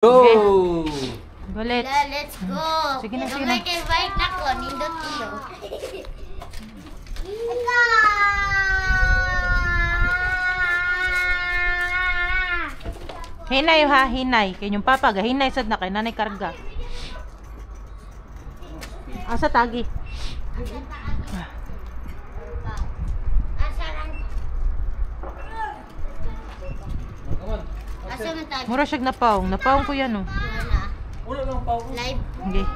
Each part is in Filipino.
Go! Go, let's. Let's go. Sige na, sige na. Gamay kay bike na ko, nindot ko. Hinay ha, hinay. Kaya yung papa, hinay sad na kay nanay karga. Asa tagi? Asa man tag? Mura siyag napaong. Napaong ko yan, oh. Wala lang pa. Live. Okay.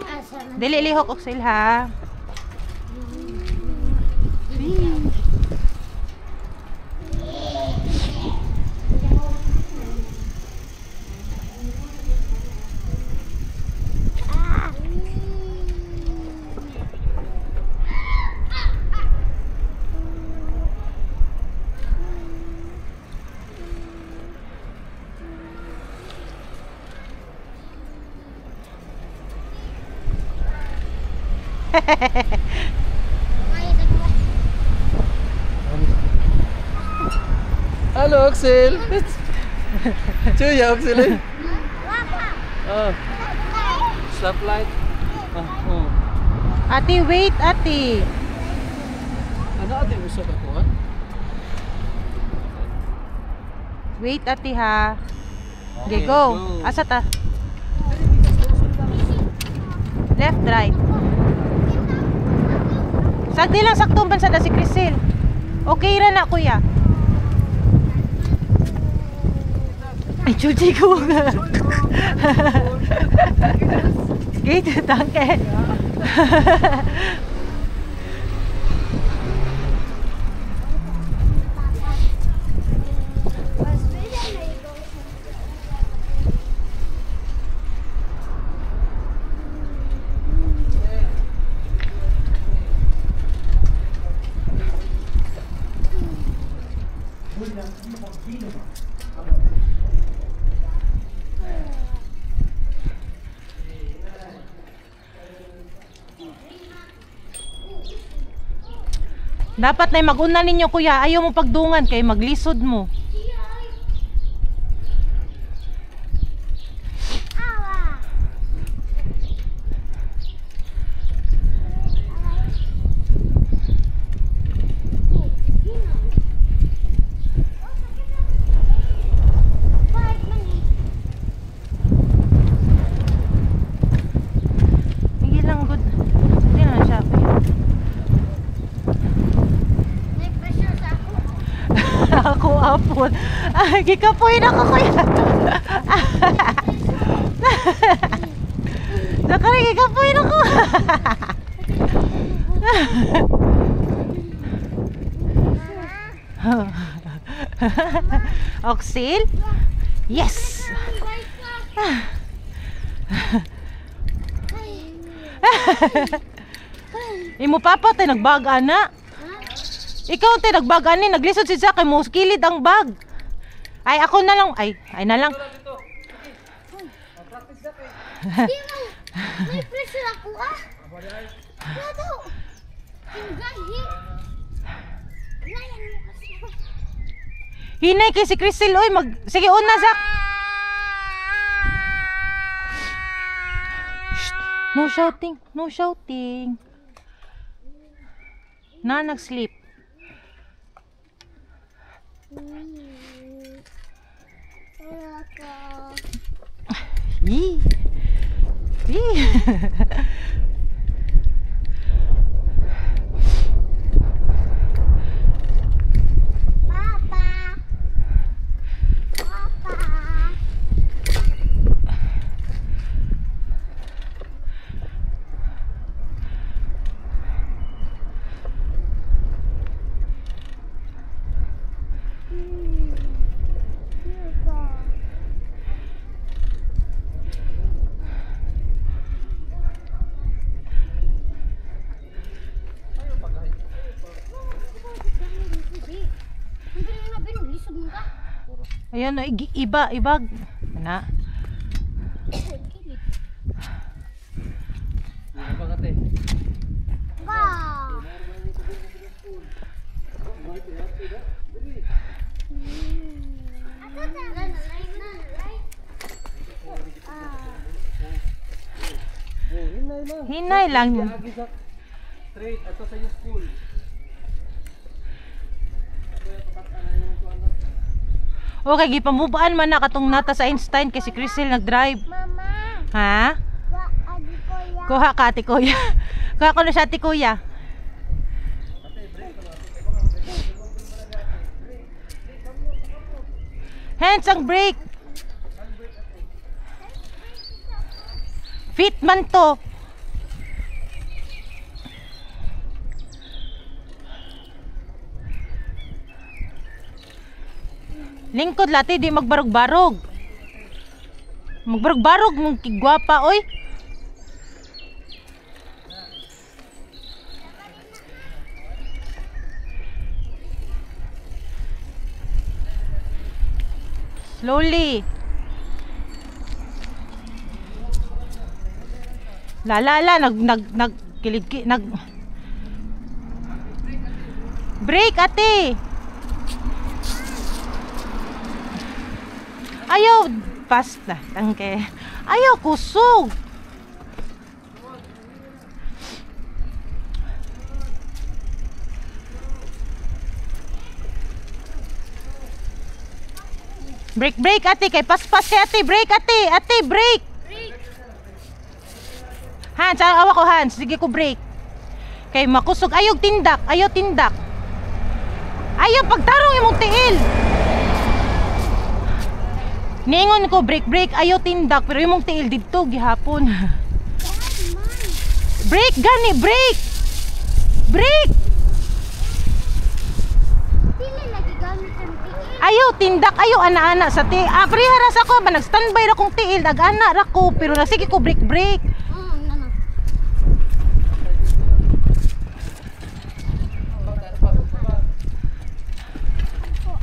Asa man? Dili lihok, Oxel, ha? Halo, Axel. Cuya, Axel. Oh. Stoplight. Oh. Ate, wait, ate. Ano ating usap ako, ha? Wait, ate, ha? Okay, go. Asa ta? Left, right. Sagdi lang saktong bansa na si Crisel. Okay ra na, kuya. Ay, chuchi ko nga. Gate, tangke. Dapat na mag-una ninyo, kuya. Ayaw mo pagdungan kay maglisod mo. Hindi lang good. Hindi na siya. May pressure sa ako. Ako apon. Ay, gikapoy na ko, kuya. Nakari, gikapoy na ko. Oxil? Yes! Imo papa tay nagbaga na. Ikaw tay nagbaga ni naglisod si Jack kay mo kilid ang bag. Ay ako na lang ay na lang. May pressure ako ah. Wala daw. Hinggahi. Layan mo kasi. Hinay kay si Crisel oy mag sige una Jack. Shh. No shouting, no shouting. Na nag-sleep. Yee. Yee. Papa. Papa. Ayan, iba na. Hinay lang. Agi sa straight ato sa yung school. Okay, gipamubaan man na katong nata sa Einstein kay si Crystal nag-drive. Mama, Ha? wa adi ko ya. Kuha ka, ate kuya. Kuha ko na siya, ate kuya. Hands ang brake. Fit man to. Lingkod lati, di magbarog-barog. Magbarog-barog, mong kigwapa, oy. Slowly. La, Break, ate. Ayaw, fast na, tangke. Ayaw, kusog. Break, ate, kay paspas kay ate, break, ate, break. Hans, awa ko, Hans, sige ko break. Kay makusog, ayaw tindak. Ayaw pagtarong imong tiil. Ningon ko, break, ayaw tindak, pero imong tiil dito gihapon. Break, gani, break. Dili lagi gamit ang tiil. Ayaw tindak, ayaw ana-ana sa tiil. Priharas ako, ba nag-standby ra kong tiil, nag-ana ra ko, pero nasige ko break. Nana.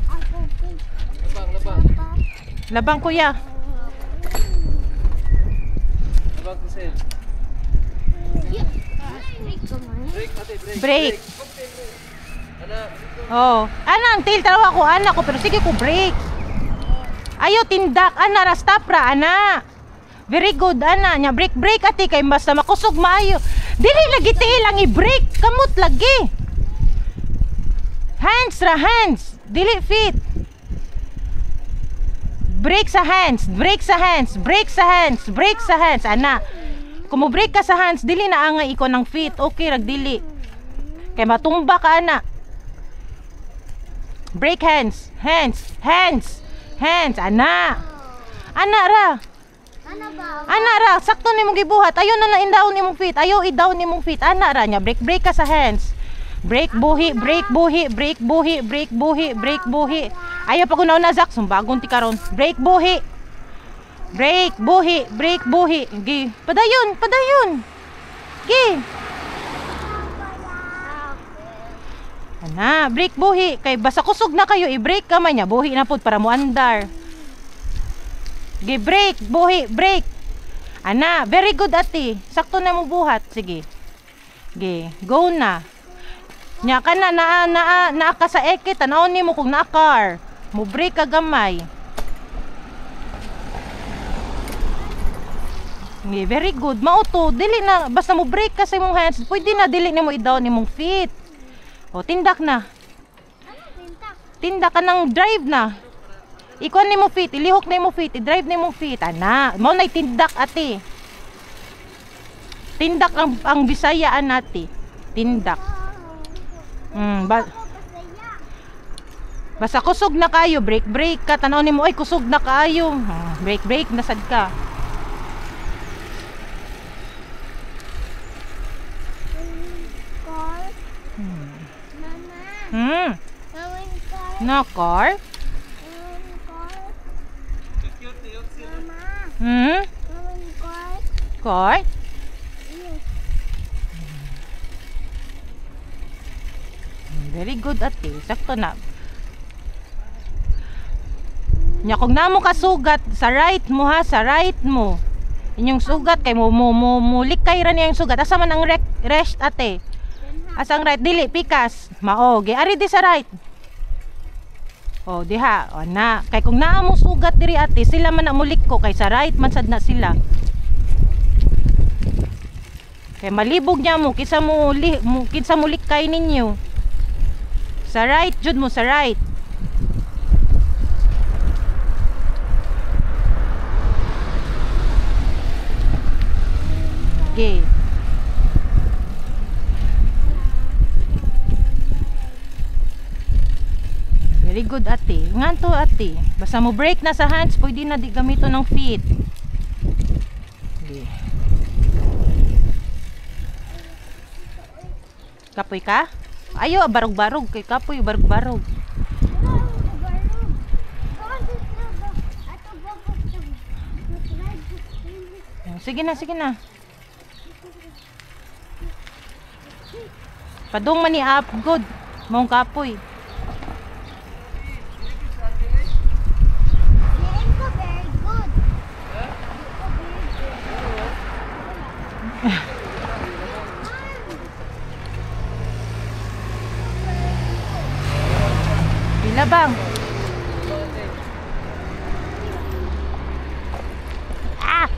Ako, Labang. Labang kuya. Labang Crisel. Break ate, Break. Ana. Oh, ana ang tail tarawa ko, ana ko, pero sige ko break. Ayaw tindak, ana ra stop ra, ana. Very good, ana nya break ate kay basta makusog maayo. Dili lagi tiil ang i-break, kamot lagi. Hands, dili fit. Break sa hands, ana. Kung mo break ka sa hands, dili na angay iko ng fit. Okay, rag dili. Kay matumba ka, ana. Break hands, ana. Ana ra. Ana ra, sakto nimong gibuhat. Ayaw na na-indown nimong feet. Ayaw i-down nimong feet. Ana ra nya, break ka sa hands. Break buhi. Ayaw pa kunaw na Zak, sumbagon ti karon. Break buhi. Gi, padayon. Gi. Ana, break buhi. Kay basta kusog na kayo, i-break ka man niya. Buhi na pud para mo andar. Gi, break. Ana, very good ate. Sakto na mo buhat. Sige. Gi, go na. Nya ka na ka sa eke, tanawon nimo kung na-car. Mo break ka gamay. Gi, very good. Mauto, dili na basta mo break ka sa imong hands, pwede na dili nimo i-down imong feet. O tindak na. Tindak ka ng drive na. Ikuan nimo feet, ilihok nimo feet, i-drive nimo feet. Ana, mao nay tindak ate. Tindak ang Bisayaan nati. Tindak. Basta kusog na kayo, break ka, tanaw nimo ay kusog na kayo. Break nasad ka. Na car? Car? Very good ate, sakto na. Nya kung namo ka sugat sa right mo ha, sa right mo. Inyong sugat kay mo likay ra niya yung sugat. Asa man ang rest ate? Asang right dili pikas. Mao, gi ari di sa right. Oh, diha. O na, kay kung naa mo sugat diri ate, sila man na mulik ko kay sa right man sad na sila. Kaya malibog niya mo kinsa mo likay ninyo. Sa right jud mo, sa right. Okay. Very good ate. Nganto ate. Basta mo break na sa hands, pwede na di gamito ng feet. Okay. Kapoy ka? Ayo, barog-barog kay kapoy, barog-barog. Sige na, sige na. Padung man ni up good. Mong kapoy. Pila bang? Ah!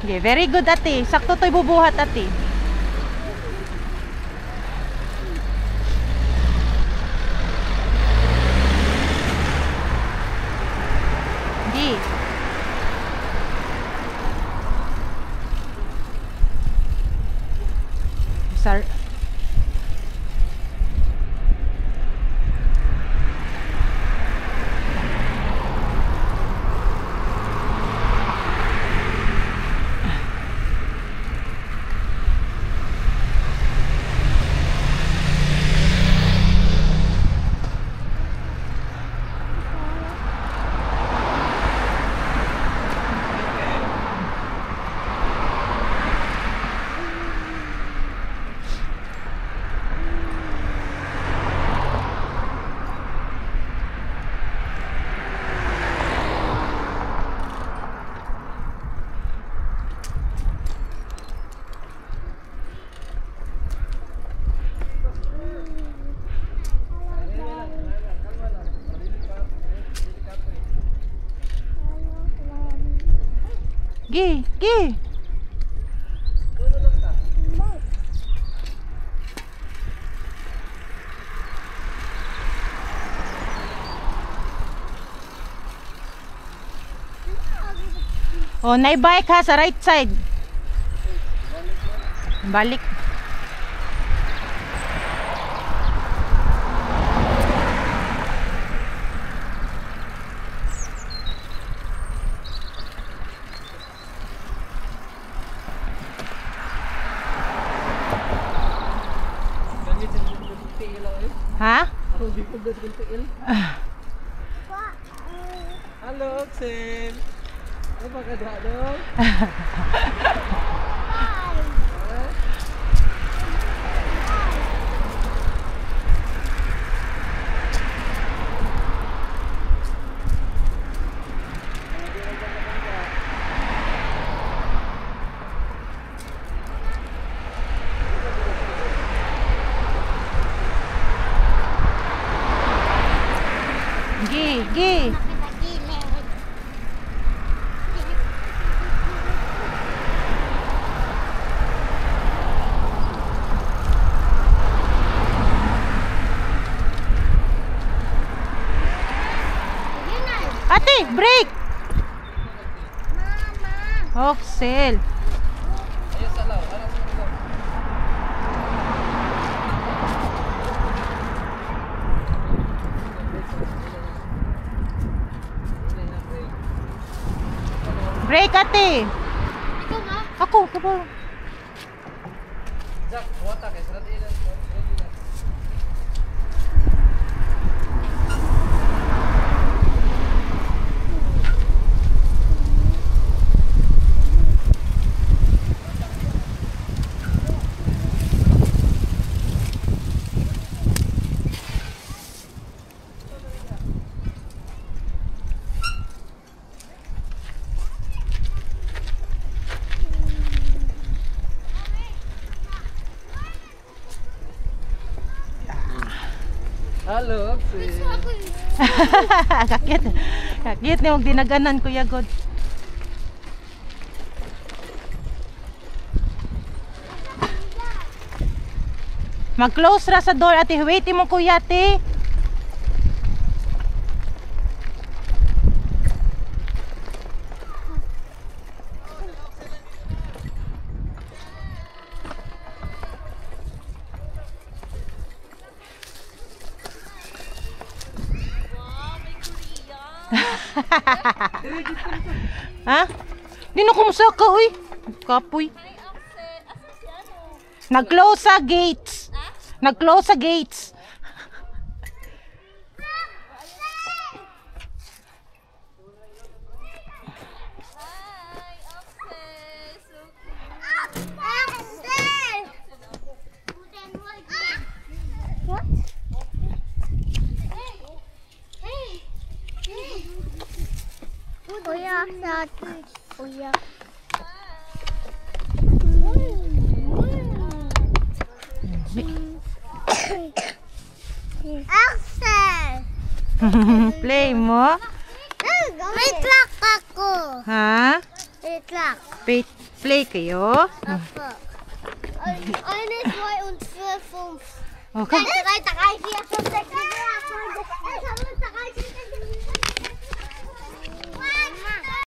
Okay, very good ate. Sakto to'y bubuhat ate. Hindi. Sir. Gi, gi. Oh, naibike ha sa right side. Balik. Ha? Halo, Oxel. Ano ba ka dong? Gi, gi. Ate, break. Oxel. Ayos sa law. Ano sa law? Break ate. Ikaw nga. Ako, ako. Jack, wata kay sarat ilan. Halo, Oxel. Kakit. Kakit ni og dinaganan kuya God. Mag-close ra sa door, ate. Wait mo, kuya, ate. Ha? Di na kumusaka, uy. Kapoy. Nag-close sa gates. Nag-close sa gates. What? Kuya, kuya. Axel! Play mo. May clock ako. Ha? May clock. Play kayo? Ako. Eines war und 12. Okay. Drei, drei, vier, fünf, sechs, sieben,